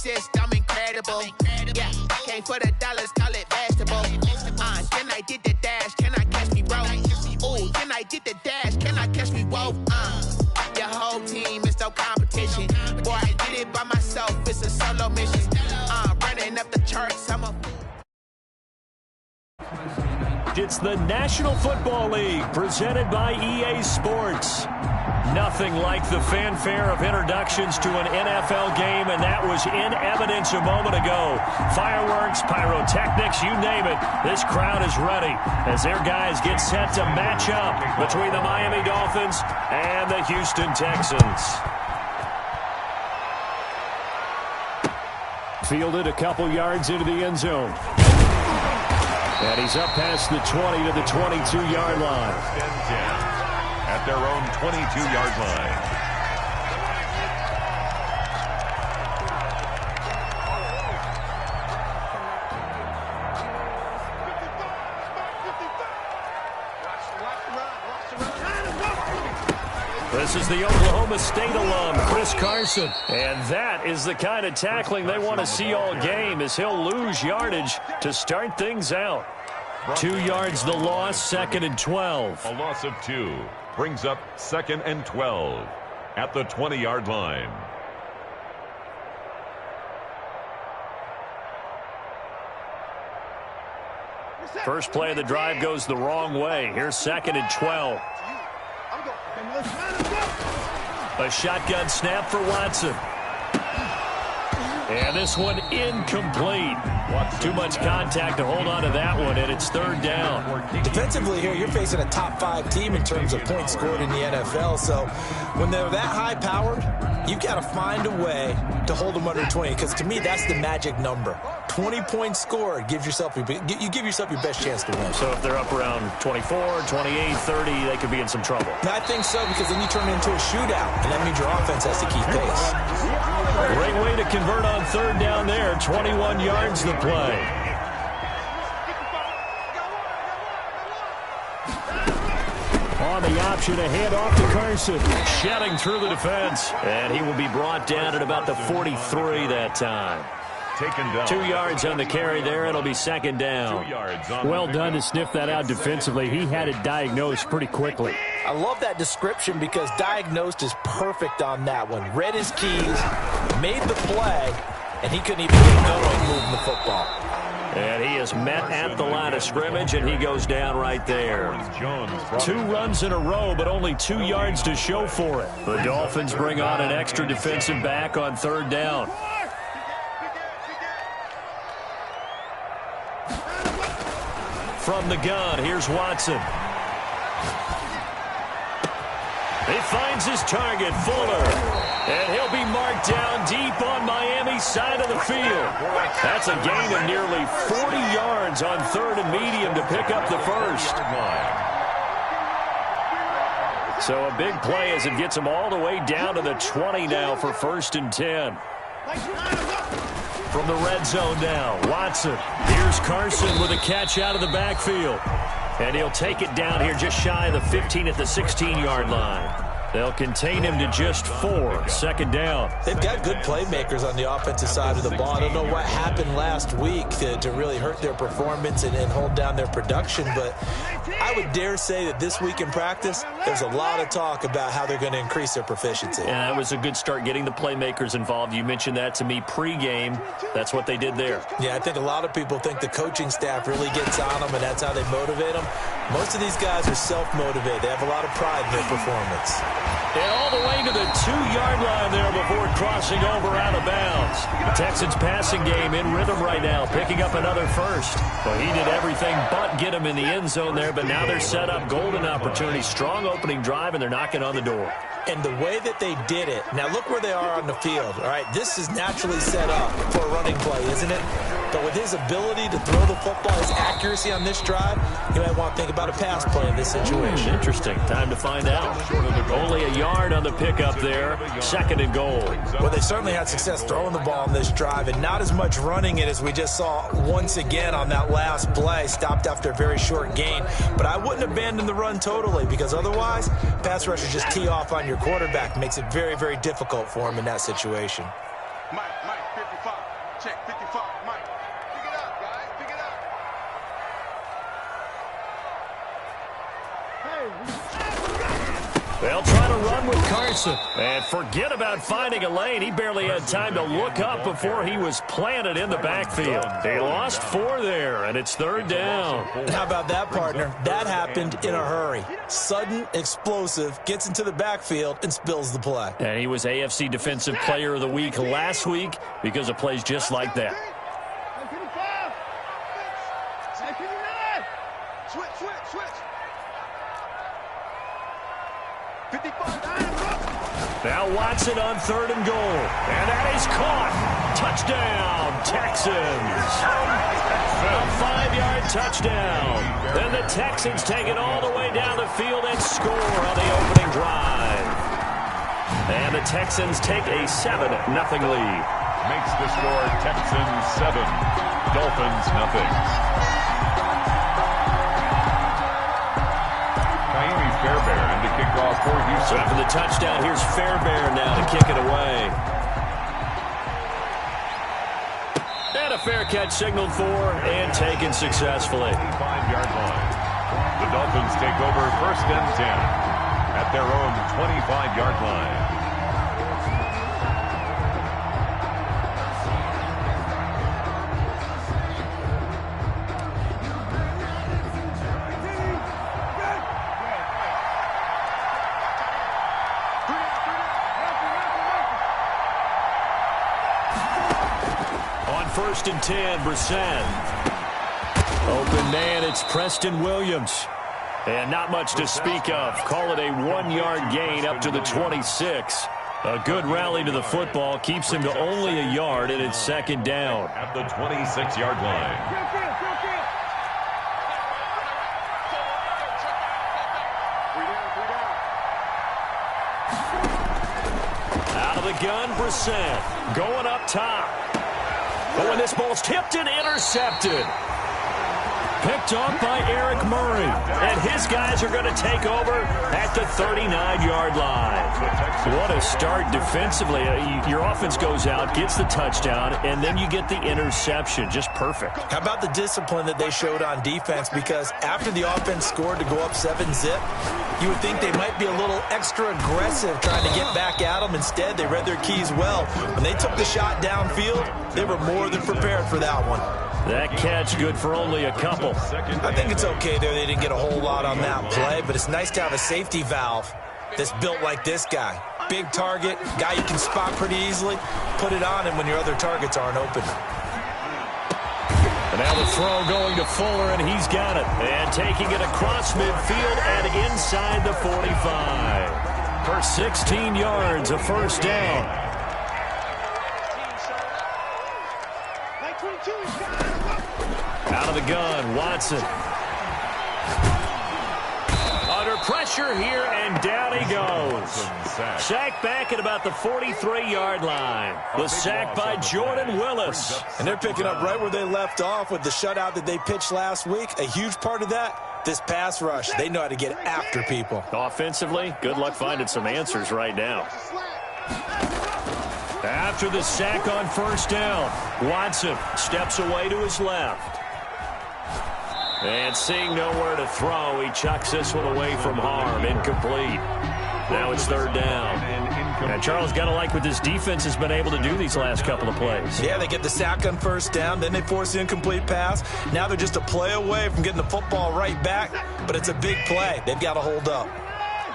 assist, I'm incredible. Yeah, came for the dollars, call it basketball. Can I get the dash? Can I catch me, bro? Ooh, can I get the dash? Can I catch me, whoa? Your whole team is no competition. Boy, I did it by myself, it's a solo mission. Running up the charts, I'm a... It's the National Football League presented by EA Sports. Nothing like the fanfare of introductions to an NFL game, and that was in evidence a moment ago. Fireworks, pyrotechnics, you name it. This crowd is ready as their guys get set to match up between the Miami Dolphins and the Houston Texans. Fielded a couple yards into the end zone. And he's up past the 20 to the 22-yard line. At their own 22-yard line. This is the Oklahoma State alum, Chris Carson. And that is the kind of tackling they want to see all game, as he'll lose yardage to start things out. 2 yards the loss, 2nd and 12. A loss of 2 brings up 2nd and 12 at the 20-yard line. First play of the drive goes the wrong way. Here's 2nd and 12. A shotgun snap for Watson. And this one incomplete. Too much contact to hold on to that one, and it's 3rd down. Defensively here, you're facing a top 5 team in terms of points scored in the NFL. So when they're that high-powered, you've got to find a way to hold them under 20, because to me, that's the magic number. 20 points scored, you give yourself your best chance to win. So if they're up around 24, 28, 30, they could be in some trouble. I think so, because then you turn it into a shootout, and that means your offense has to keep pace. Great way to convert on 3rd down there. 21 yards the play. On the option, a hand off to Carson. Shedding through the defense. And he will be brought down at about the 43 that time. Taken down. 2 yards on the carry there. It'll be 2nd down. Well done to sniff that out defensively. He had it diagnosed pretty quickly. I love that description, because diagnosed is perfect on that one. Read his keys, made the play, and he couldn't even get going moving the football. And he is met at the line of scrimmage, and he goes down right there. 2 runs in a row, but only 2 yards to show for it. The Dolphins bring on an extra defensive back on 3rd down. From the gun, here's Watson. He finds his target, Fuller. And he'll be marked down deep on Miami's side of the field. That's a gain of nearly 40 yards on 3rd and medium to pick up the first. So a big play as it gets him all the way down to the 20 now for 1st and 10. From the red zone now, Watson. Here's Carson with a catch out of the backfield. And he'll take it down here just shy of the 15 at the 16-yard line. They'll contain him to just 4. 2nd down. They've got good playmakers on the offensive side of the ball. I don't know what happened last week to really hurt their performance and hold down their production, but I would dare say that this week in practice, there's a lot of talk about how they're going to increase their proficiency. Yeah, that was a good start getting the playmakers involved. You mentioned that to me pregame. That's what they did there. Yeah, I think a lot of people think the coaching staff really gets on them, and that's how they motivate them. Most of these guys are self-motivated. They have a lot of pride in their performance. And all the way to the 2-yard line there before crossing over out of bounds. Texans passing game in rhythm right now, picking up another first. Well, he did everything but get him in the end zone there, but now they're set up. Golden opportunity, strong opening drive, and they're knocking on the door. And the way that they did it, now look where they are on the field. All right, this is naturally set up for a running play, isn't it? But with his ability to throw the football, his accuracy on this drive, you might want to think about a pass play in this situation. Interesting. Time to find out. Only a yard on the pickup there. 2nd and goal. Well, they certainly had success throwing the ball on this drive, and not as much running it as we just saw once again on that last play. Stopped after a very short gain. But I wouldn't abandon the run totally, because otherwise, pass rushers just tee off on your quarterback. Makes it very, very difficult for him in that situation. Mike, 55. Check 55, Mike. Pick it up, guys. Pick it up. They'll try to run with Carson. And forget about finding a lane. He barely had time to look up before he was planted in the backfield. They lost 4 there, and it's 3rd down. How about that, partner? That happened in a hurry. Sudden, explosive, gets into the backfield, and spills the play. And he was AFC Defensive Player of the Week last week because of plays just like that. Switch. 55. Now Watson on 3rd and goal. And that is caught. Touchdown, Texans. A 5-yard touchdown. Then the Texans take it all the way down the field and score on the opening drive. And the Texans take a 7-0 lead. Makes the score Texans 7, Dolphins nothing. Fairbairn to kick off for Houston. So after the touchdown, here's Fairbairn now to kick it away. And a fair catch signaled for and taken successfully. 5-yard line. The Dolphins take over 1st and 10 at their own 25-yard line. On 1st and 10, Brissett. Open man, it's Preston Williams. And not much to speak of. Call it a 1-yard gain up to the 26. A good rally to the football keeps him to only a yard, and it's 2nd down. At the 26-yard line. Out of the gun, Brissett. Going up top. Oh, and this ball's tipped and intercepted. Picked off by Eric Murray. And his guys are going to take over at the 39-yard line. What a start defensively. Your offense goes out, gets the touchdown, and then you get the interception. Just perfect. How about the discipline that they showed on defense? Because after the offense scored to go up 7-zip, you would think they might be a little extra aggressive trying to get back at them. Instead, they read their keys well. When they took the shot downfield, they were more than prepared for that one. That catch good for only a couple. I think it's okay there. They didn't get a whole lot on that play, but it's nice to have a safety valve that's built like this guy. Big target, guy you can spot pretty easily. Put it on him when your other targets aren't open. And now the throw going to Fuller, and he's got it. And taking it across midfield and inside the 45. For 16 yards, a 1st down. Out of the gun, Watson. Under pressure here, and down he goes. Sacked back at about the 43-yard line. The sack by Jordan Willis. And they're picking up right where they left off with the shutout that they pitched last week. A huge part of that, this pass rush. They know how to get after people. Offensively, good luck finding some answers right now. After the sack on 1st down, Watson steps away to his left. And seeing nowhere to throw, he chucks this one away from harm. Incomplete. Now it's 3rd down. And Charles, got to like what this defense has been able to do these last couple of plays. Yeah, they get the sack on 1st down, then they force the incomplete pass. Now they're just a play away from getting the football right back, but it's a big play. They've got to hold up.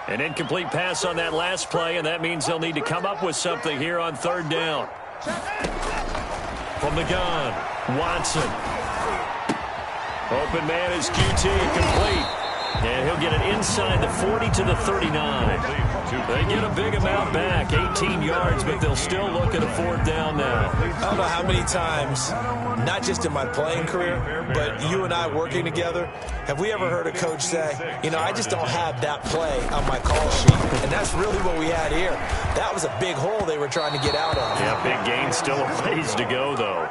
An incomplete pass on that last play, and that means they'll need to come up with something here on 3rd down. From the gun, Watson. Open man is QT, complete. And he'll get it inside the 40 to the 39. They get a big amount back, 18 yards, but they'll still look at a 4th down now. I don't know how many times, not just in my playing career, but you and I working together, have we ever heard a coach say, you know, I just don't have that play on my call sheet. And that's really what we had here. That was a big hole they were trying to get out of. Yeah, big gain, still a ways to go, though.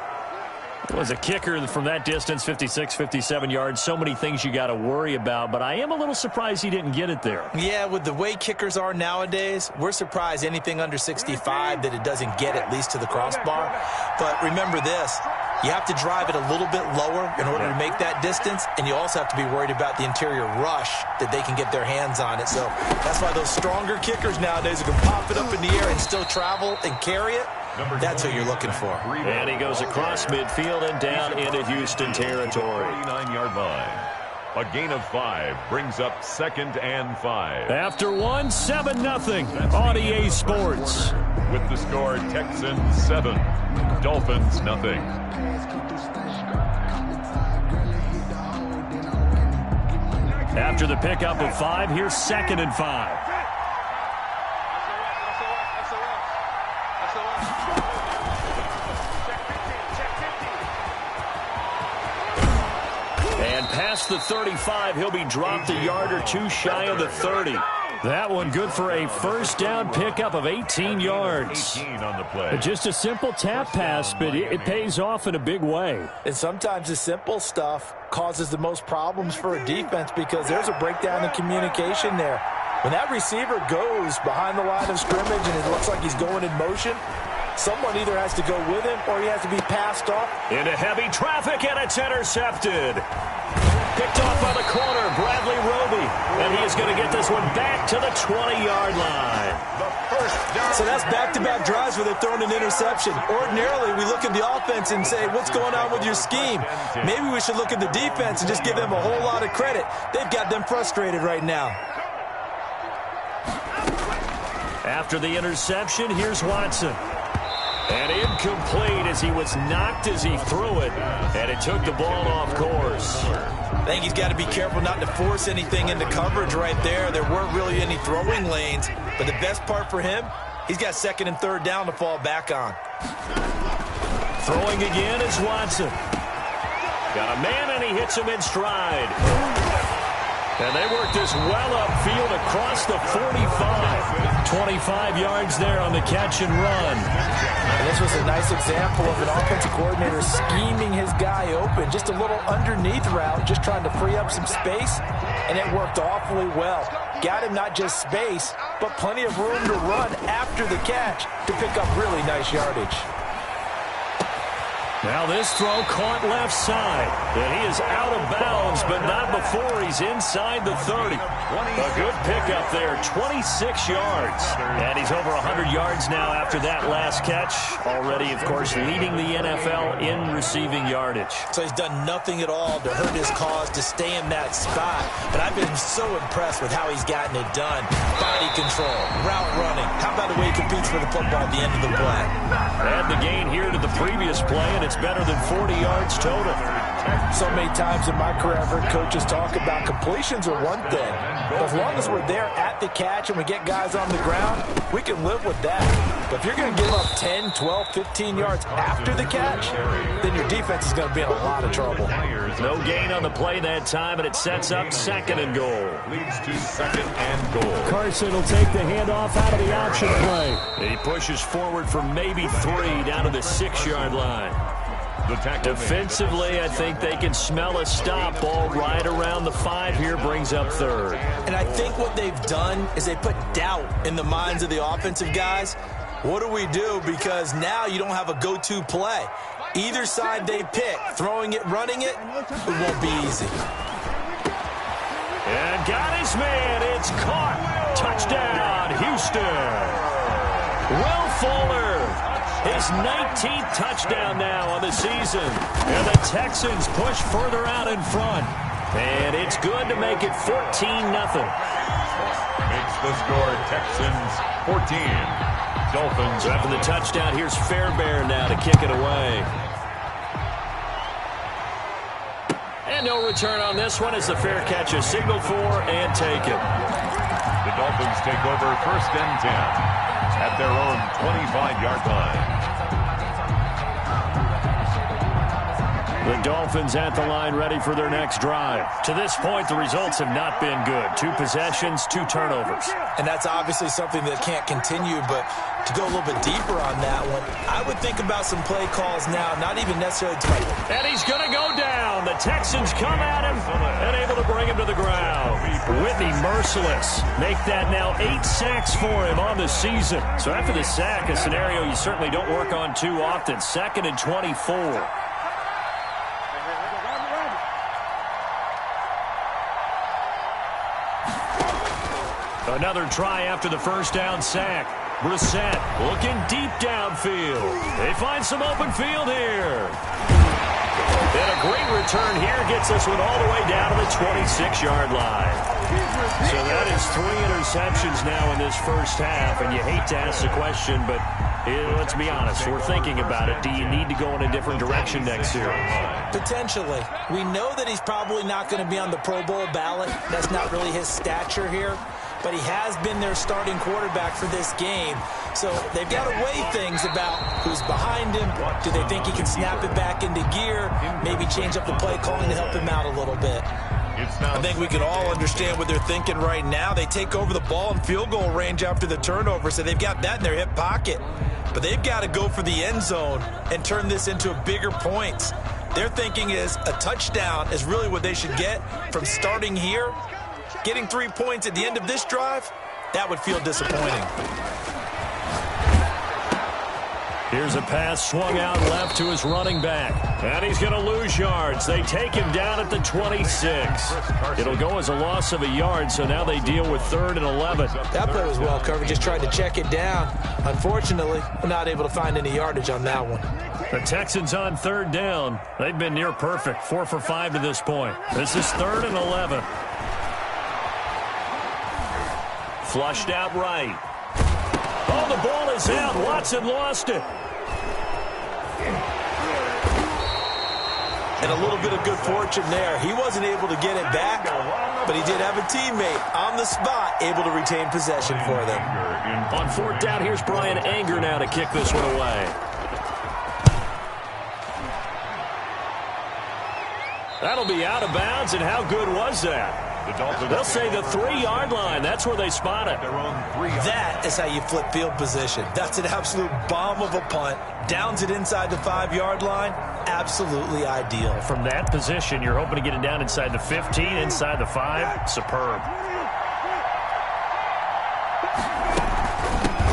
Was a kicker from that distance, 56, 57 yards. So many things you got to worry about, but I am a little surprised he didn't get it there. Yeah, with the way kickers are nowadays, we're surprised anything under 65 that it doesn't get at least to the crossbar. But remember this, you have to drive it a little bit lower in order to make that distance, and you also have to be worried about the interior rush that they can get their hands on it. So that's why those stronger kickers nowadays who can pop it up in the air and still travel and carry it, that's what you're looking for. And he goes across midfield and down into Houston territory. 49-yard line. A gain of 5 brings up 2nd and 5. After 1, 7-0 on EA Sports. With the score, Texans 7, Dolphins 0. After the pickup of 5, here's 2nd and 5. And past the 35, he'll be dropped a yard or two shy of the 30. That one good for a first down pickup of 18 yards. 18 on the play. Just a simple tap pass, but it pays off in a big way. And sometimes the simple stuff causes the most problems for a defense because there's a breakdown in communication there. When that receiver goes behind the line of scrimmage and it looks like he's going in motion, someone either has to go with him or he has to be passed off. Into heavy traffic, and it's intercepted. Picked off by the corner, Bradley Roby. And he is going to get this one back to the 20-yard line. So that's back-to-back drives where they're throwing an interception. Ordinarily, we look at the offense and say, what's going on with your scheme? Maybe we should look at the defense and just give them a whole lot of credit. They've got them frustrated right now. After the interception, here's Watson. And incomplete as he was knocked as he threw it. And it took the ball off course. I think he's got to be careful not to force anything into coverage right there. There weren't really any throwing lanes. But the best part for him, he's got 2nd and 3rd down to fall back on. Throwing again is Watson. Got a man, and he hits him in stride. And they work this well upfield across the 45. 25 yards there on the catch and run. And this was a nice example of an offensive coordinator scheming his guy open. Just a little underneath route, just trying to free up some space, and it worked awfully well. Got him not just space, but plenty of room to run after the catch to pick up really nice yardage. Now this throw caught left side. And he is out of bounds, but not before he's inside the 30. A good pickup there, 26 yards. And he's over 100 yards now after that last catch. Already, of course, leading the NFL in receiving yardage. So he's done nothing at all to hurt his cause to stay in that spot. But I've been so impressed with how he's gotten it done. Body control, route running. How about the way he competes for the football at the end of the play? Add the gain here to the previous play, and it's better than 40 yards total. So many times in my career, I've heard coaches talk about completions are one thing. But as long as we're there at the catch and we get guys on the ground, we can live with that. But if you're going to give up 10, 12, 15 yards after the catch, then your defense is going to be in a lot of trouble. No gain on the play that time, and it sets up 2nd and goal. Leads to 2nd and goal. Carson will take the handoff out of the option play. He pushes forward for maybe 3 down to the 6-yard line. Defensively, I think they can smell a stop. Ball right around the 5 here, brings up 3rd. And I think what they've done is they put doubt in the minds of the offensive guys. What do we do? Because now you don't have a go-to play. Either side they pick, throwing it, running it, it won't be easy. And got his man. It's caught. Touchdown, Houston. Will Fuller. His 19th touchdown now on the season. And the Texans push further out in front. And it's good to make it 14-0. Makes the score Texans 14. Dolphins. So after the touchdown, here's Fairbairn now to kick it away. And no return on this one as the fair catch is signaled for and taken. The Dolphins take over 1st and 10. At their own 25-yard line. The Dolphins at the line ready for their next drive. To this point, the results have not been good. 2 possessions, 2 turnovers. And that's obviously something that can't continue, but to go a little bit deeper on that one, I would think about some play calls now, not even necessarily to my... And he's going to go down. The Texans come at him and able to bring him to the ground. Whitney merciless. Make that now 8 sacks for him on the season. So after the sack, a scenario you certainly don't work on too often. 2nd and 24. Another try after the first down sack. Brissett looking deep downfield. They find some open field here. And a great return here gets this one all the way down to the 26-yard line. So that is 3 interceptions now in this first half, and you hate to ask the question, but let's be honest, we're thinking about it. Do you need to go in a different direction next year? Potentially. We know that he's probably not going to be on the Pro Bowl ballot. That's not really his stature here. But he has been their starting quarterback for this game. So they've got to weigh things about who's behind him. Do they think he can snap it back into gear? Maybe change up the play calling to help him out a little bit. I think we can all understand what they're thinking right now. They take over the ball in field goal range after the turnover, so they've got that in their hip pocket. But they've got to go for the end zone and turn this into bigger points. Their thinking is a touchdown is really what they should get from starting here. Getting 3 points at the end of this drive, that would feel disappointing. Here's a pass swung out left to his running back. And he's going to lose yards. They take him down at the 26. It'll go as a loss of a yard, so now they deal with 3rd and 11. That play was well covered. Just tried to check it down. Unfortunately, we're not able to find any yardage on that one. The Texans on 3rd down. They've been near perfect, 4 for 5 to this point. This is 3rd and 11. Flushed out right. Oh, the ball is out. Watson lost it. And a little bit of good fortune there. He wasn't able to get it back, but he did have a teammate on the spot able to retain possession for them. On 4th down, here's Brian Anger now to kick this one away. That'll be out of bounds, and how good was that? They'll say the 3-yard line. That's where they spot it. That is how you flip field position. That's an absolute bomb of a punt. Downs it inside the 5-yard line. Absolutely ideal. From that position, you're hoping to get it down inside the 15, inside the 5. Superb.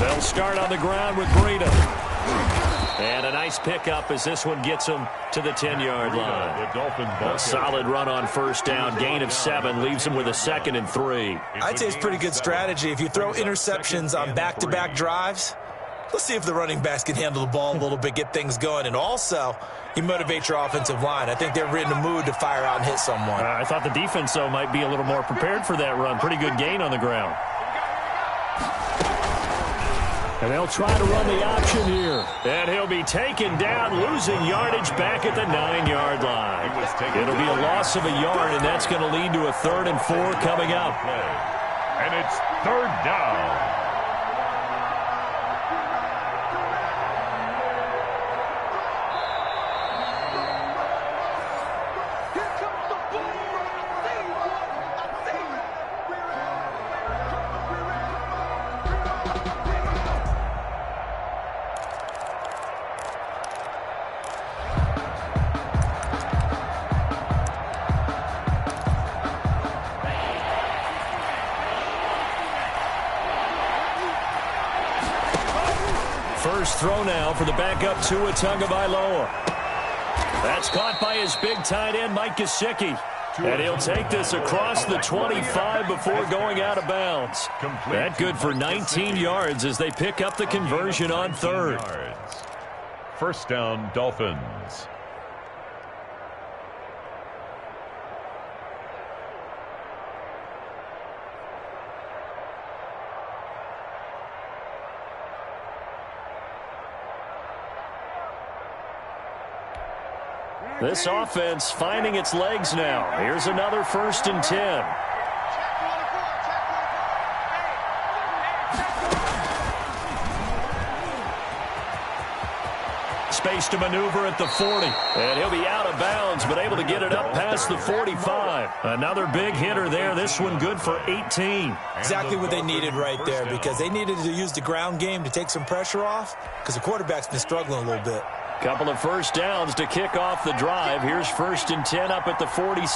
They'll start on the ground with Breida. And a nice pickup as this one gets them to the 10-yard line. A solid run on 1st down. Gain of 7 leaves them with a 2nd and 3. I'd say it's pretty good strategy. If you throw interceptions on back-to-back drives, let's see if the running backs can handle the ball a little bit, get things going. And also, you motivate your offensive line. I think they're in the mood to fire out and hit someone. I thought the defense, though, might be a little more prepared for that run. Pretty good gain on the ground. And they'll try to run the option here. And he'll be taken down, losing yardage back at the 9-yard line. It'll be a loss of a yard, and that's going to lead to a 3rd and 4 coming up. And it's 3rd down. First throw now for the backup Tua Tagovailoa. That's caught by his big tight end, Mike Gesicki. And he'll take this across the 25 before going out of bounds. That good for 19 yards as they pick up the conversion on 3rd. 1st down, Dolphins. This offense finding its legs now. Here's another 1st and 10. space to maneuver at the 40. And he'll be out of bounds, but able to get it up past the 45. Another big hitter there. This one good for 18. Exactly what they needed right there, because they needed to use the ground game to take some pressure off, because the quarterback's been struggling a little bit. Couple of first downs to kick off the drive. Here's 1st and 10 up at the 46.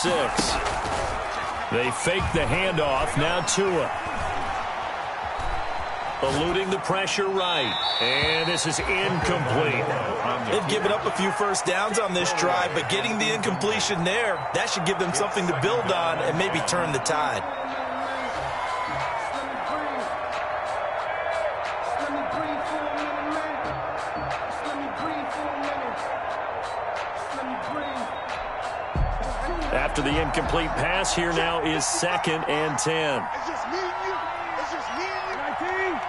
They fake the handoff. Now Tua. Eluding the pressure right. And this is incomplete. They've given up a few first downs on this drive, but getting the incompletion there, that should give them something to build on and maybe turn the tide. After the incomplete pass, here now is 2nd and 10. It's just me and you. It's just me and you. 19.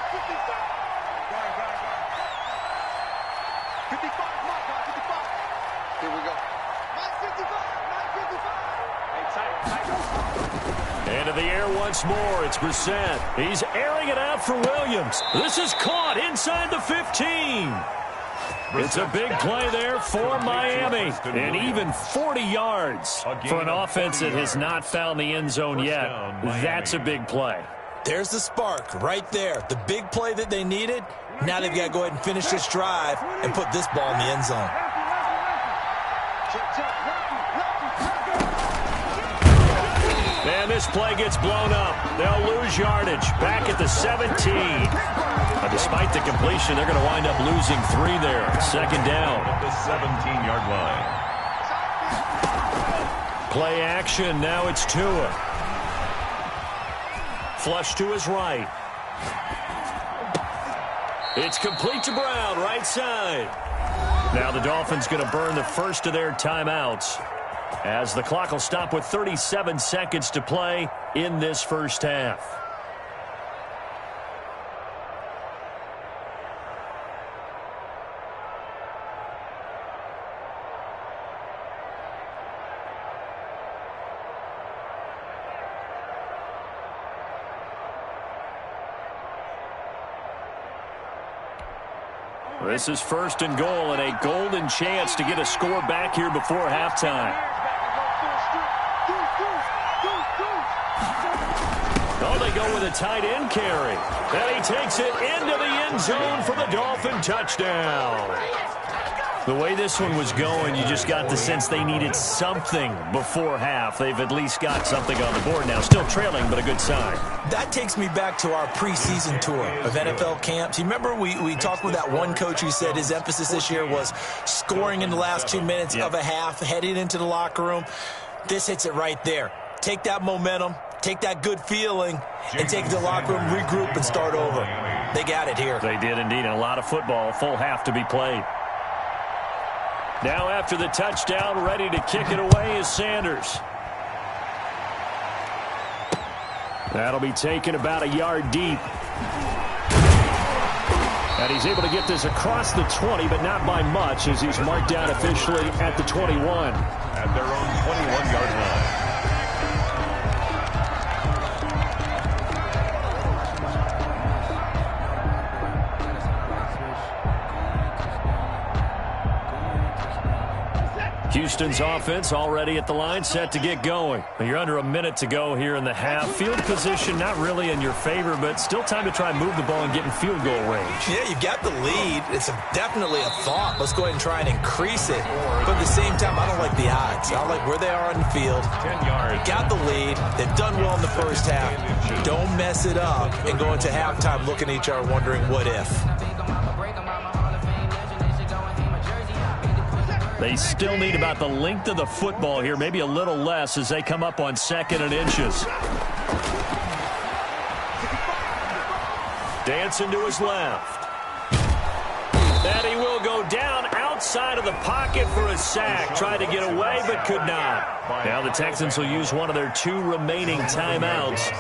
55. Go. 55. Come on, 55. Here we go. 55. Into the air once more. It's Brissett. He's airing it out for Williams. This is caught inside the 15. It's a big play there for Miami. And even 40 yards for an offense that has not found the end zone yet. That's a big play. There's the spark right there. The big play that they needed. Now they've got to go ahead and finish this drive and put this ball in the end zone. And this play gets blown up. They'll lose yardage. Back at the 17. Despite the completion, they're going to wind up losing 3 there. 2nd down. At the 17-yard line. Play action. Now it's Tua. Flush to his right. It's complete to Brown, right side. Now the Dolphins going to burn the first of their timeouts, as the clock will stop with 37 seconds to play in this first half. This is 1st and goal, and a golden chance to get a score back here before halftime. Oh, they go with a tight end carry. And he takes it into the end zone for the Dolphin touchdown. The way this one was going, you just got the sense they needed something before half. They've at least got something on the board now. Still trailing, but a good sign. That takes me back to our preseason tour of NFL camps. You remember we talked with that one coach who said his emphasis this year was scoring in the last 2 minutes of a half, heading into the locker room. This hits it right there. Take that momentum, take that good feeling, and take it to the locker room, regroup, and start over. They got it here. They did indeed. And a lot of football, full half to be played. Now after the touchdown, ready to kick it away is Sanders. That'll be taken about a yard deep. And he's able to get this across the 20, but not by much, as he's marked down officially at the 21. At their own 21-yard line. Houston's offense already at the line, set to get going. You're under a minute to go here in the half. Field position not really in your favor, but still time to try and move the ball and get in field goal range. Yeah, you've got the lead. It's definitely a thought. Let's go ahead and try and increase it. But at the same time, I don't like the odds. I like where they are on the field. 10 yards. Got the lead. They've done well in the first half. Don't mess it up and go into halftime looking at each other wondering what if. They still need about the length of the football here, maybe a little less as they come up on 2nd and inches. Dancing to his left. And he will go down outside of the pocket for a sack. Tried to get away, but could not. Now the Texans will use one of their 2 remaining timeouts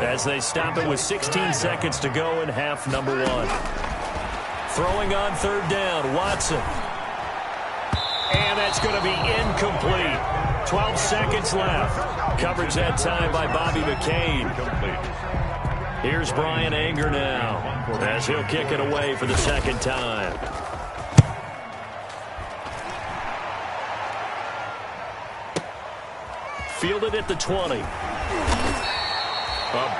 as they stop it with 16 seconds to go in half number 1. Throwing on 3rd down, Watson. And that's going to be incomplete. 12 seconds left. Coverage that time by Bobby McCain. Here's Brian Anger now, as he'll kick it away for the 2nd time. fielded at the 20. A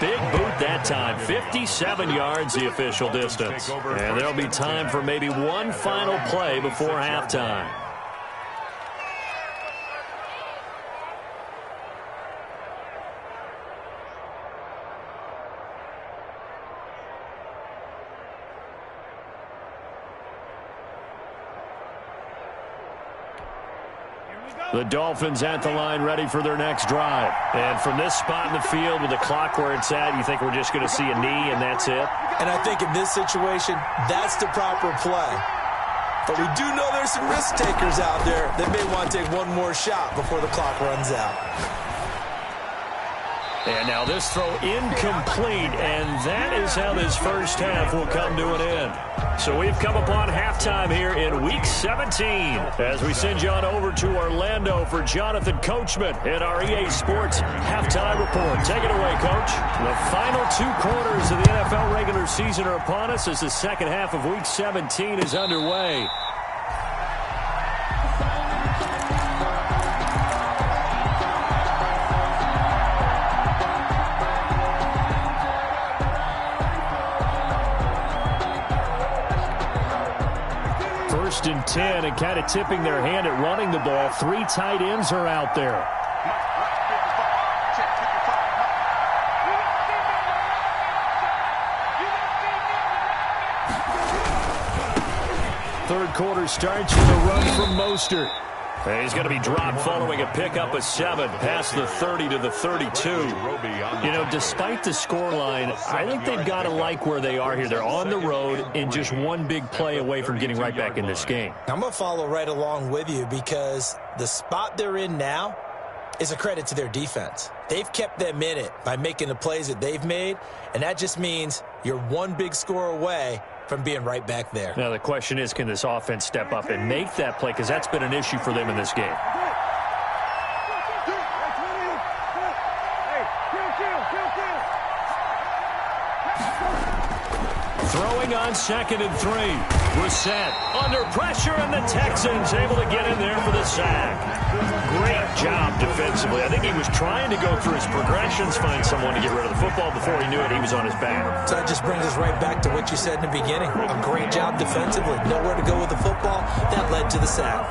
big boot that time. 57 yards the official distance. And there'll be time for maybe one final play before halftime. The Dolphins at the line ready for their next drive. And from this spot in the field with the clock where it's at, you think we're just going to see a knee and that's it? And I think in this situation, that's the proper play. But we do know there's some risk takers out there that may want to take one more shot before the clock runs out. And now this throw incomplete, and that is how this first half will come to an end. So we've come upon halftime here in Week 17 as we send you on over to Orlando for Jonathan Coachman in our EA Sports Halftime Report. Take it away, Coach. The final 2 quarters of the NFL regular season are upon us as the second half of Week 17 is underway. First and 10, and kind of tipping their hand at running the ball. 3 tight ends are out there. Third quarter starts with a run from Mostert. And he's going to be dropped following a pickup of 7 past the 30 to the 32. You know, despite the scoreline, I think they've got to like where they are here. They're on the road and just one big play away from getting right back in this game. I'm going to follow right along with you because the spot they're in now is a credit to their defense. They've kept them in it by making the plays that they've made, and that just means you're one big score away from being right back there. Now the question is, can this offense step up and make that play? Because that's been an issue for them in this game. Throwing on 2nd and 3. Brissett under pressure, and the Texans able to get in there for the sack. Great job defensively. I think he was trying to go through his progressions, find someone to get rid of the football. Before he knew it, he was on his back. So that just brings us right back to what you said in the beginning. A great job defensively. Nowhere to go with the football. That led to the sack.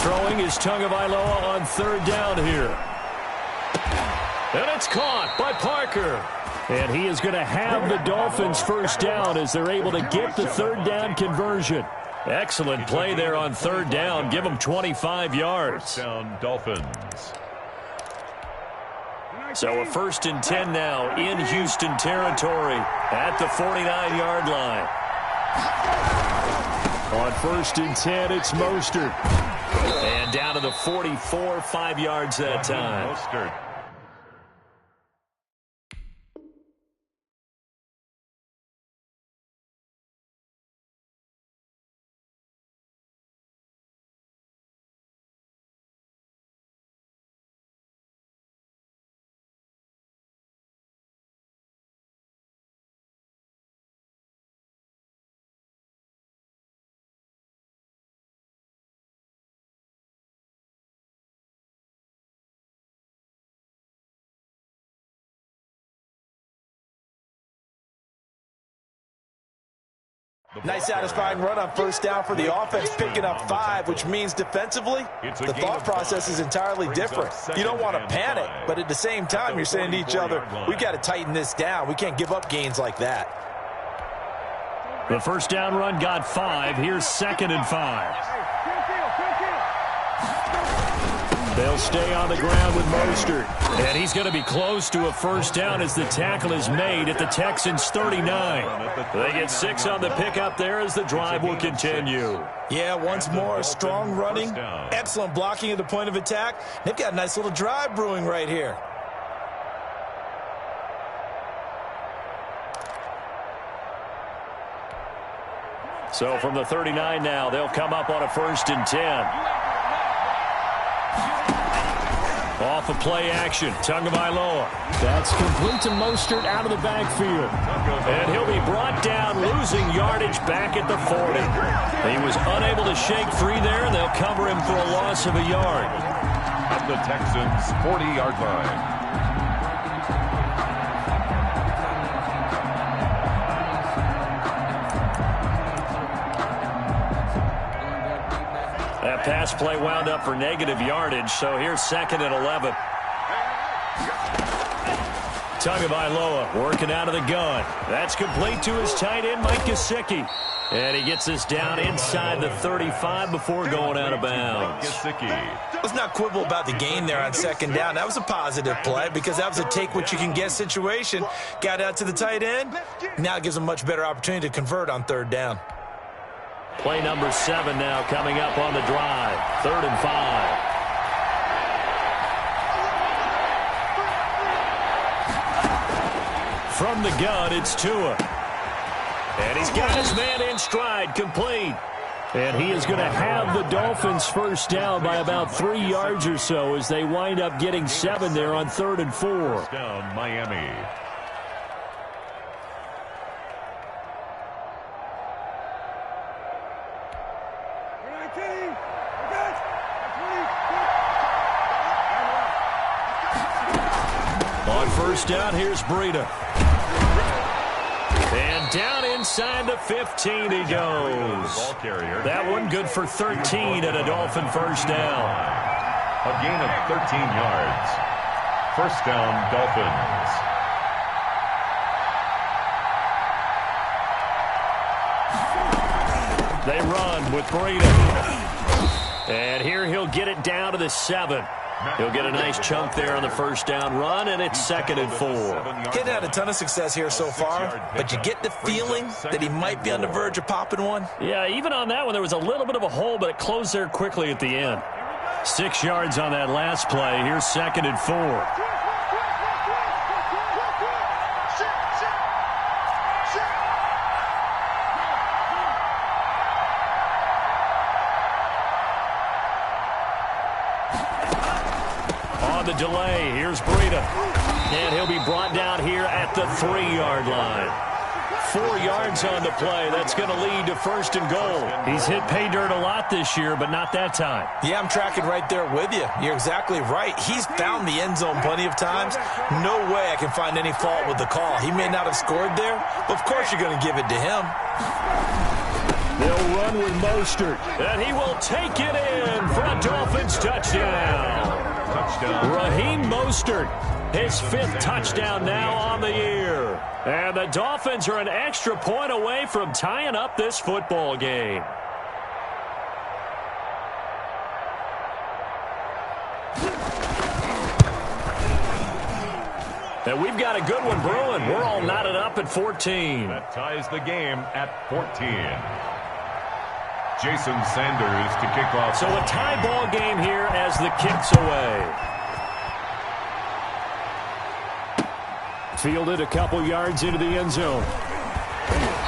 Throwing is Tagovailoa on 3rd down here. And it's caught by Parker. And he is going to have the Dolphins first down as they're able to get the 3rd down conversion. Excellent play there on 3rd down. Give them 25 yards. First down, Dolphins. So a 1st and 10 now in Houston territory at the 49-yard line. On 1st and 10, it's Mostert. And down to the 44, 5 yards that time. Mostert. Nice satisfying run on 1st down for the offense, picking up 5, which means defensively, the thought process is entirely different. You don't want to panic, but at the same time, you're saying to each other, we've got to tighten this down. We can't give up gains like that. The 1st down run got 5. Here's 2nd and 5. They'll stay on the ground with Mostert. And he's going to be close to a 1st down as the tackle is made at the Texans' 39. They get 6 on the pickup there as the drive will continue. Yeah, once more, strong running, excellent blocking at the point of attack. They've got a nice little drive brewing right here. So from the 39 now, they'll come up on a 1st and 10. Off of play action, Tagovailoa. That's complete to Mostert out of the backfield. And he'll be brought down, losing yardage back at the 40. He was unable to shake free there, and they'll cover him for a loss of a yard. At the Texans' 40-yard line. That pass play wound up for negative yardage, so here's 2nd and 11. Tagovailoa working out of the gun. That's complete to his tight end, Mike Gesicki. And he gets us down inside the 35 before going out of bounds. Let's not quibble about the gain there on 2nd down. That was a positive play because that was a take-what-you-can-get situation. Got out to the tight end. Now it gives him a much better opportunity to convert on 3rd down. Play number 7 now coming up on the drive. 3rd and 5. From the gun, it's Tua. And he's got his man in stride, complete. And he is going to have the Dolphins 1st down by about 3 yards or so as they wind up getting 7 there on 3rd and 4. Down Miami. On 1st down, here's Breida. And down inside the 15 he goes. That one good for 13 and a Dolphin 1st down. A gain of 13 yards. 1st down, Dolphins. They run with Breida. And here he'll get it down to the 7. He'll get a nice chunk there on the 1st down run, and it's 2nd and 4. He's had a ton of success here so far, but you get the feeling that he might be on the verge of popping one. Yeah, even on that one, there was a little bit of a hole, but it closed there quickly at the end. 6 yards on that last play. Here's 2nd and 4. The delay. Here's Breida. And he'll be brought down here at the 3-yard line. 4 yards on the play. That's going to lead to 1st and goal. He's hit pay dirt a lot this year, but not that time. Yeah, I'm tracking right there with you. You're exactly right. He's found the end zone plenty of times. No way I can find any fault with the call. He may not have scored there, but of course you're going to give it to him. They'll run with Mostert, and he will take it in for a Dolphins touchdown. Raheem Mostert, his 5th touchdown now on the year. And the Dolphins are an extra point away from tying up this football game. And we've got a good one brewing. We're all knotted up at 14. That ties the game at 14. Jason Sanders to kick off. So a tie ball game here as the kick's away. Fielded a couple yards into the end zone.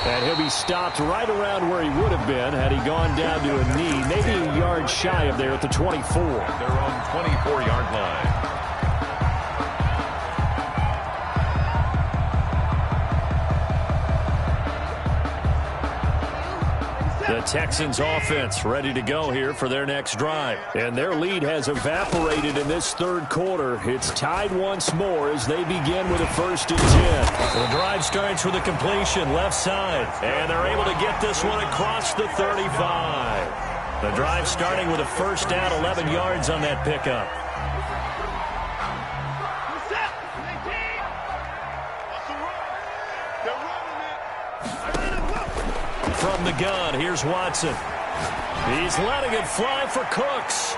And he'll be stopped right around where he would have been had he gone down to a knee, maybe a yard shy of there at the 24. They're on 24-yard line. The Texans offense ready to go here for their next drive. And their lead has evaporated in this 3rd quarter. It's tied once more as they begin with a 1st and 10. The drive starts with a completion left side. And they're able to get this one across the 35. The drive starting with a 1st down, 11 yards on that pickup. From the gun, here's Watson. He's letting it fly for Cooks.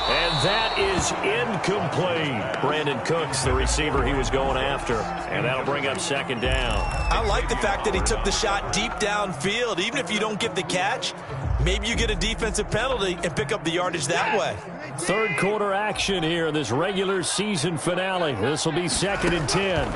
And that is incomplete. Brandon Cooks, the receiver he was going after. And that'll bring up 2nd down. I like the fact that he took the shot deep downfield. Even if you don't get the catch, maybe you get a defensive penalty and pick up the yardage that way. 3rd quarter action here in this regular season finale. This will be 2nd and 10.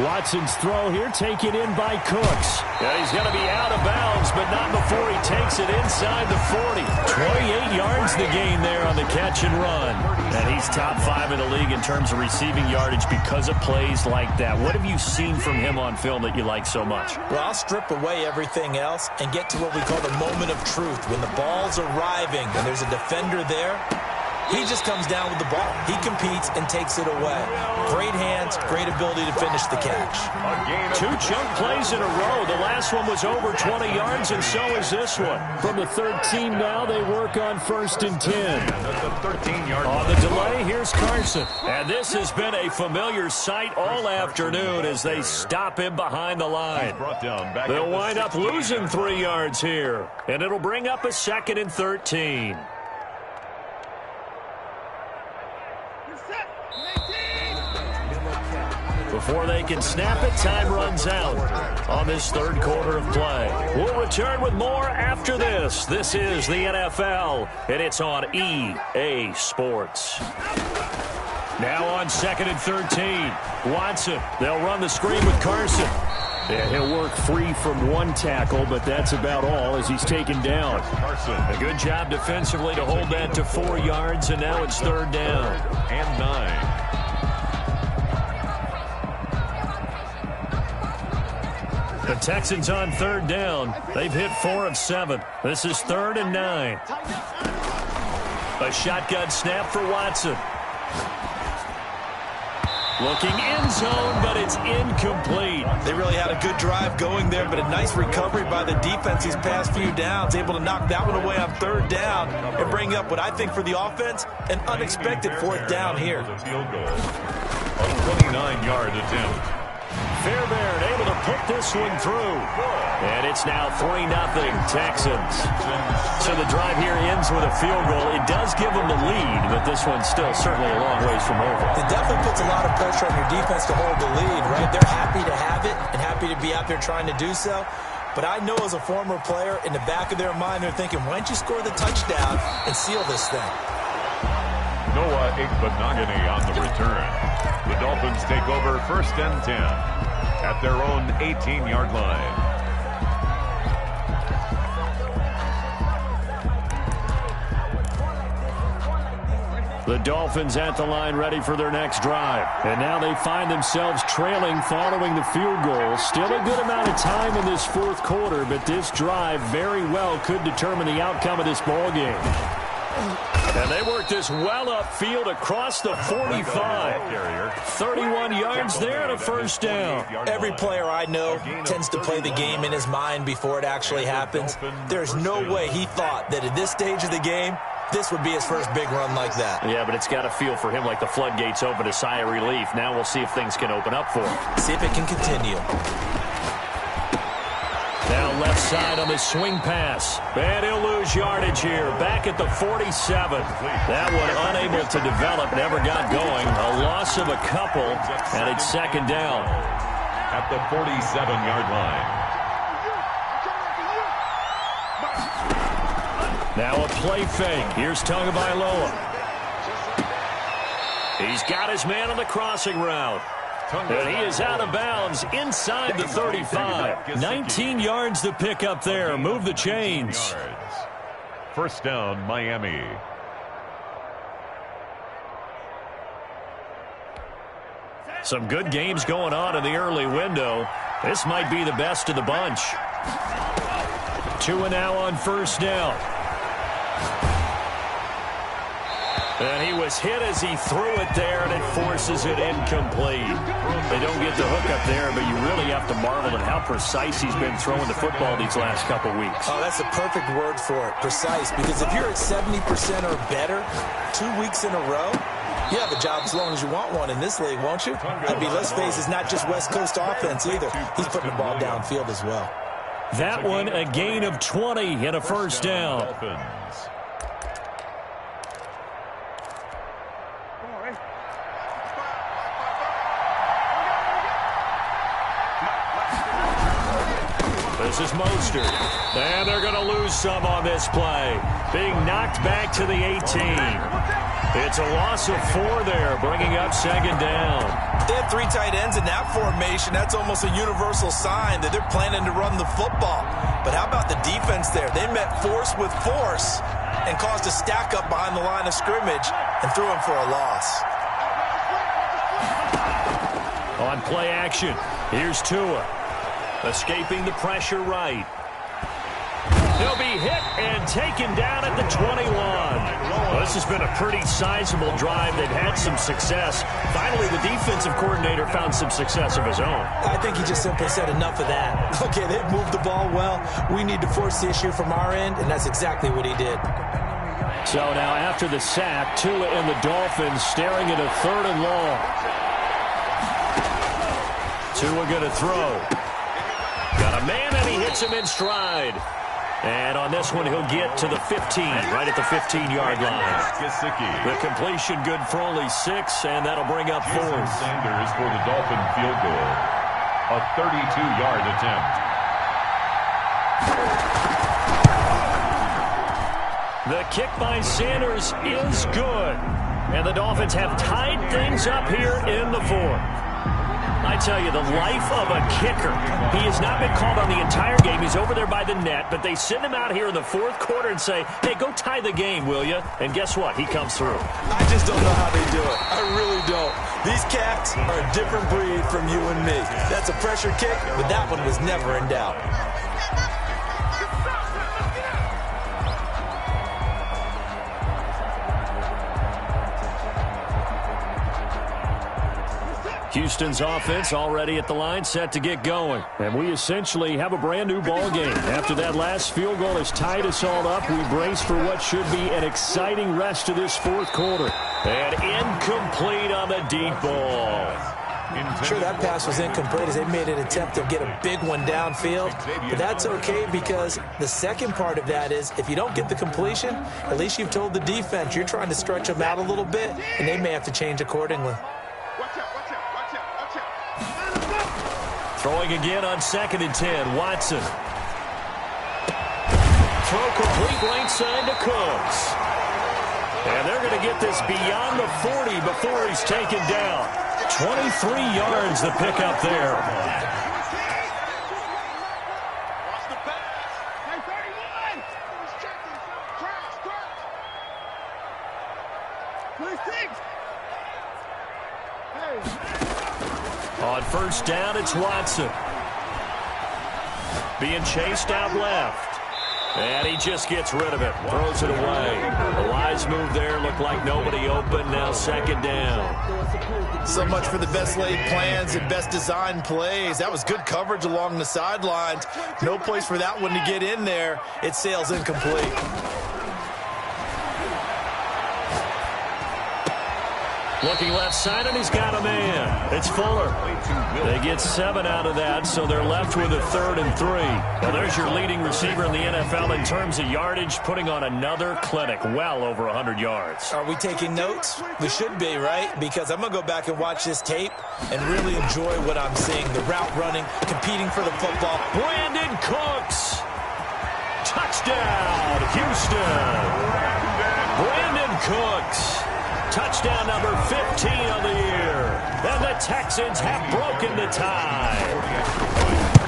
Watson's throw here taken in by Cooks. Yeah, he's going to be out of bounds, but not before he takes it inside the 40. 28 yards the gain there on the catch and run. And he's top 5 in the league in terms of receiving yardage because of plays like that. What have you seen from him on film that you like so much? Well, I'll strip away everything else and get to what we call the moment of truth. When the ball's arriving and there's a defender there, he just comes down with the ball. He competes and takes it away. Great hands, great ability to finish the catch. 2 chunk plays in a row. The last one was over 20 yards, and so is this one. From the 13 now, they work on 1st and 10. That's a 13-yard On the delay, here's Carson. And this has been a familiar sight all afternoon as they stop him behind the line. They'll wind up losing 3 yards here, and it'll bring up a 2nd and 13. Before they can snap it, time runs out on this 3rd quarter of play. We'll return with more after this. This is the NFL, and it's on EA Sports. Now on 2nd and 13. Watson, they'll run the screen with Carson. Yeah, he'll work free from 1 tackle, but that's about all as he's taken down. A good job defensively to hold that to 4 yards, and now it's 3rd down. And 9. The Texans on 3rd down. They've hit 4 of 7. This is 3rd and 9. A shotgun snap for Watson. Looking end zone, but it's incomplete. They really had a good drive going there, but a nice recovery by the defense these past few downs, able to knock that one away on 3rd down and bring up what I think for the offense, an unexpected 4th down here. Field goal. A 29-yard attempt. Fairbairn able to put this one through. And it's now 3-0 Texans. So the drive here ends with a field goal. It does give them the lead, but this one's still certainly a long ways from over. It definitely puts a lot of pressure on your defense to hold the lead, right? They're happy to have it and happy to be out there trying to do so. But I know as a former player, in the back of their mind, they're thinking, why don't you score the touchdown and seal this thing? Noah Igbenogany on the return. The Dolphins take over 1st and 10 at their own 18-yard line. The Dolphins at the line ready for their next drive. And now they find themselves trailing following the field goal. Still a good amount of time in this 4th quarter, but this drive very well could determine the outcome of this ball game. And they work this well upfield across the 45. 31 yards there and a 1st down. Every player I know tends to play the game in his mind before it actually happens. There's no way he thought that at this stage of the game, this would be his first big run like that. Yeah, but it's got to feel for him like the floodgates open, a sigh of relief. Now we'll see if things can open up for him. See if it can continue. Now left side on the swing pass. And he'll lose yardage here. Back at the 47. That one unable to develop. Never got going. A loss of a couple. And it's 2nd down. At the 47-yard line. Now a play fake. Here's Tagovailoa. He's got his man on the crossing route. And he is out of bounds inside the 35. 19 yards to pick up there. Move the chains. 1st down, Miami. Some good games going on in the early window. This might be the best of the bunch. 2 and now on 1st down. And he was hit as he threw it there, and it forces it incomplete. They don't get the hook up there, but you really have to marvel at how precise he's been throwing the football these last couple weeks. Oh, that's a perfect word for it, precise, because if you're at 70% or better 2 weeks in a row, you have a job as long as you want one in this league, won't you? I mean, let's face it, it's not just West Coast offense either. He's putting the ball downfield as well. That one, a gain of 20 and a 1st down. This is Mostert. And they're going to lose some on this play. Being knocked back to the 18. It's a loss of 4 there, bringing up second down. They have 3 tight ends in that formation. That's almost a universal sign that they're planning to run the football. But how about the defense there? They met force with force and caused a stack up behind the line of scrimmage and threw him for a loss. On play action, here's Tua. Escaping the pressure right. He'll be hit and taken down at the 21. Well, this has been a pretty sizable drive. They've had some success. Finally, the defensive coordinator found some success of his own. I think he just simply said enough of that. Okay, they've moved the ball well. We need to force the issue from our end, and that's exactly what he did. So now after the sack, Tua and the Dolphins staring at a 3rd and long. Tua going to throw. Got a man, and he hits him in stride. And on this one, he'll get to the 15, right at the 15-yard line. The completion good for only 6, and that'll bring up 4th. Sanders for the Dolphin field goal. A 32-yard attempt. The kick by Sanders is good. And the Dolphins have tied things up here in the 4th. I tell you, the life of a kicker. He has not been called on the entire game. He's over there by the net, but they send him out here in the 4th quarter and say, hey, go tie the game, will you? And guess what? He comes through. I just don't know how they do it. I really don't. These cats are a different breed from you and me. That's a pressure kick, but that one was never in doubt. Houston's offense already at the line, set to get going. And we essentially have a brand-new ball game. After that last field goal has tied us all up, we brace for what should be an exciting rest of this 4th quarter. And incomplete on the deep ball. Sure, that pass was incomplete as they made an attempt to get a big one downfield. But that's okay because the second part of that is if you don't get the completion, at least you've told the defense you're trying to stretch them out a little bit, and they may have to change accordingly. Throwing again on 2nd and 10, Watson. Throw complete right side to Cooks. And they're going to get this beyond the 40 before he's taken down. 23 yards the pickup there. On 1st down, it's Watson. Being chased out left. And he just gets rid of it. Throws it away. The wise move there. Looked like nobody open. Now 2nd down. So much for the best laid plans and best designed plays. That was good coverage along the sidelines. No place for that one to get in there. It sails incomplete. Looking left side, and he's got a man. It's Fuller. They get 7 out of that, so they're left with a 3rd and 3. Well, there's your leading receiver in the NFL in terms of yardage, putting on another clinic, well over 100 yards. Are we taking notes? We should be, right? Because I'm going to go back and watch this tape and really enjoy what I'm seeing. The route running, competing for the football. Brandon Cooks. Touchdown, Houston. Brandon Cooks. Touchdown number 15 of the year. And the Texans have broken the tie.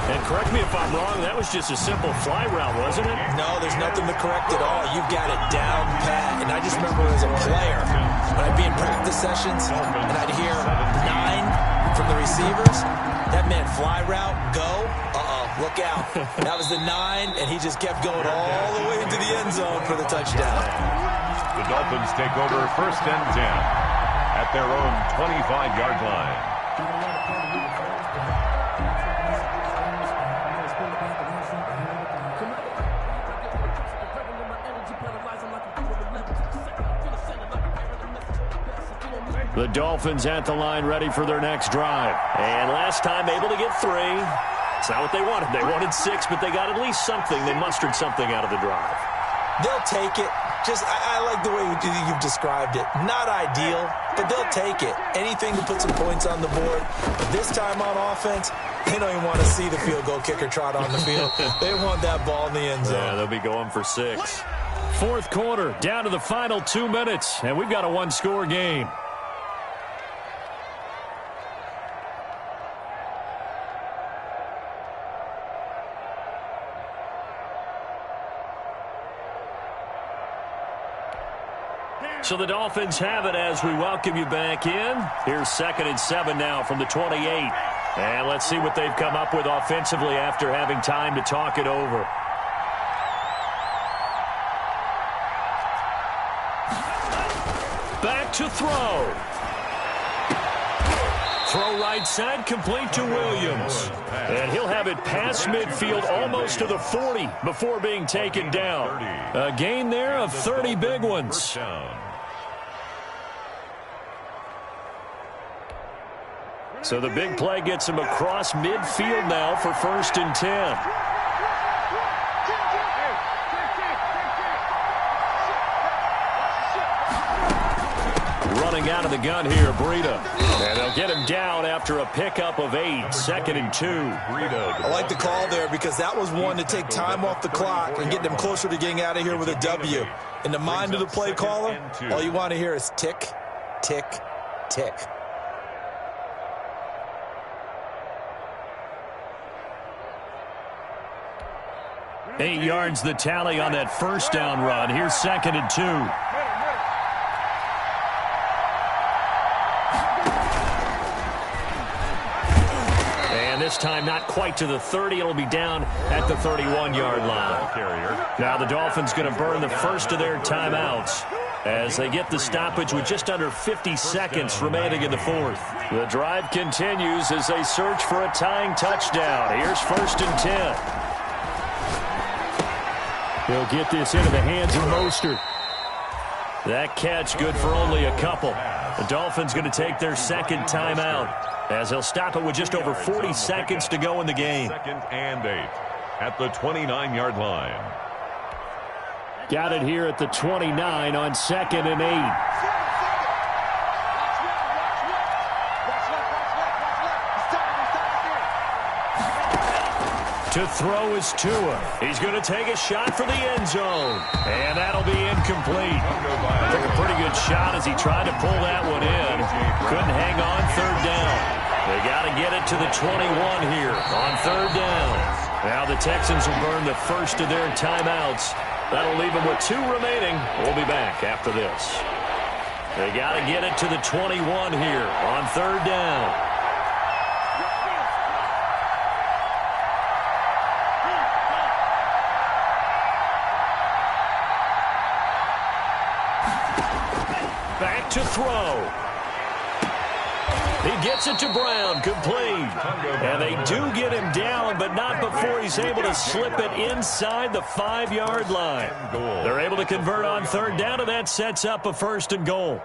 And correct me if I'm wrong, that was just a simple fly route, wasn't it? No, there's nothing to correct at all. You've got it down pat. And I just remember as a player, when I'd be in practice sessions, and I'd hear 9 from the receivers, that meant fly route, go, look out. That was the 9, and he just kept going all the way into the end zone for the touchdown. The Dolphins take over 1st and 10 at their own 25-yard line. The Dolphins at the line ready for their next drive. And last time able to get 3. It's not what they wanted. They wanted 6, but they got at least something. They mustered something out of the drive. They'll take it. I like the way you've described it. Not ideal, but they'll take it. Anything to put some points on the board. But this time on offense, they don't even want to see the field goal kicker trot on the field. They want that ball in the end zone. Yeah, they'll be going for 6. Fourth quarter, down to the final 2 minutes, and we've got a one-score game. So the Dolphins have it as we welcome you back in. Here's 2nd and 7 now from the 28. And let's see what they've come up with offensively after having time to talk it over. Back to throw. Throw right side, complete to Williams. And he'll have it past midfield almost to the 40 before being taken down. A gain there of 30 big ones. So the big play gets him across midfield now for 1st and 10. Running out of the gun here, Breida. And they'll get him down after a pickup of 8. 2nd and 2. I like the call there because that was one to take time off the clock and get them closer to getting out of here with a W. In the mind of the play caller, all you want to hear is tick, tick, tick. 8 yards the tally on that first down run. Here's 2nd and 2. And this time not quite to the 30. It'll be down at the 31-yard line. Now the Dolphins going to burn the first of their timeouts as they get the stoppage with just under 50 seconds remaining in the fourth. The drive continues as they search for a tying touchdown. Here's 1st and 10. He'll get this into the hands of Mostert. That catch good for only a couple. The Dolphins going to take their second timeout as they'll stop it with just over 40 seconds to go in the game. 2nd and 8 at the 29-yard line. Got it here at the 29 on 2nd and 8. To throw is Tua. He's going to take a shot for the end zone. And that'll be incomplete. Took a pretty good shot as he tried to pull that one in. Couldn't hang on 3rd down. They got to get it to the 21 here on 3rd down. Now the Texans will burn the first of their timeouts. That'll leave them with 2 remaining. We'll be back after this. They got to get it to the 21 here on 3rd down. Back to throw. He gets it to Brown, complete. And they do get him down, but not before he's able to slip it inside the 5-yard line. They're able to convert on 3rd down, and that sets up a 1st and goal.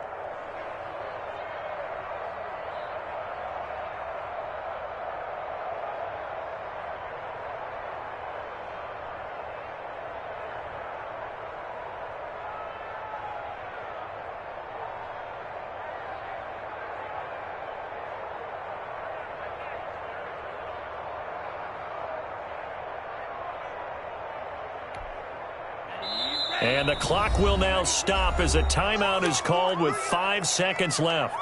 And the clock will now stop as a timeout is called with 5 seconds left.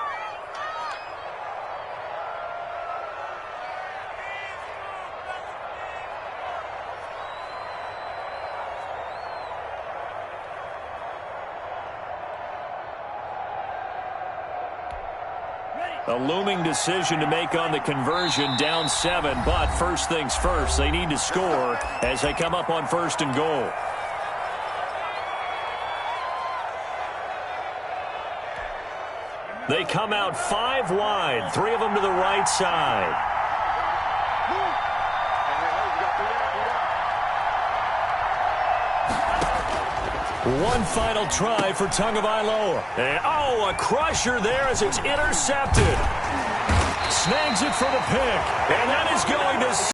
A looming decision to make on the conversion, down 7, but first things first, they need to score as they come up on 1st and goal. They come out 5 wide, 3 of them to the right side. One final try for Tagovailoa. And, a crusher there as it's intercepted. Snags it for the pick.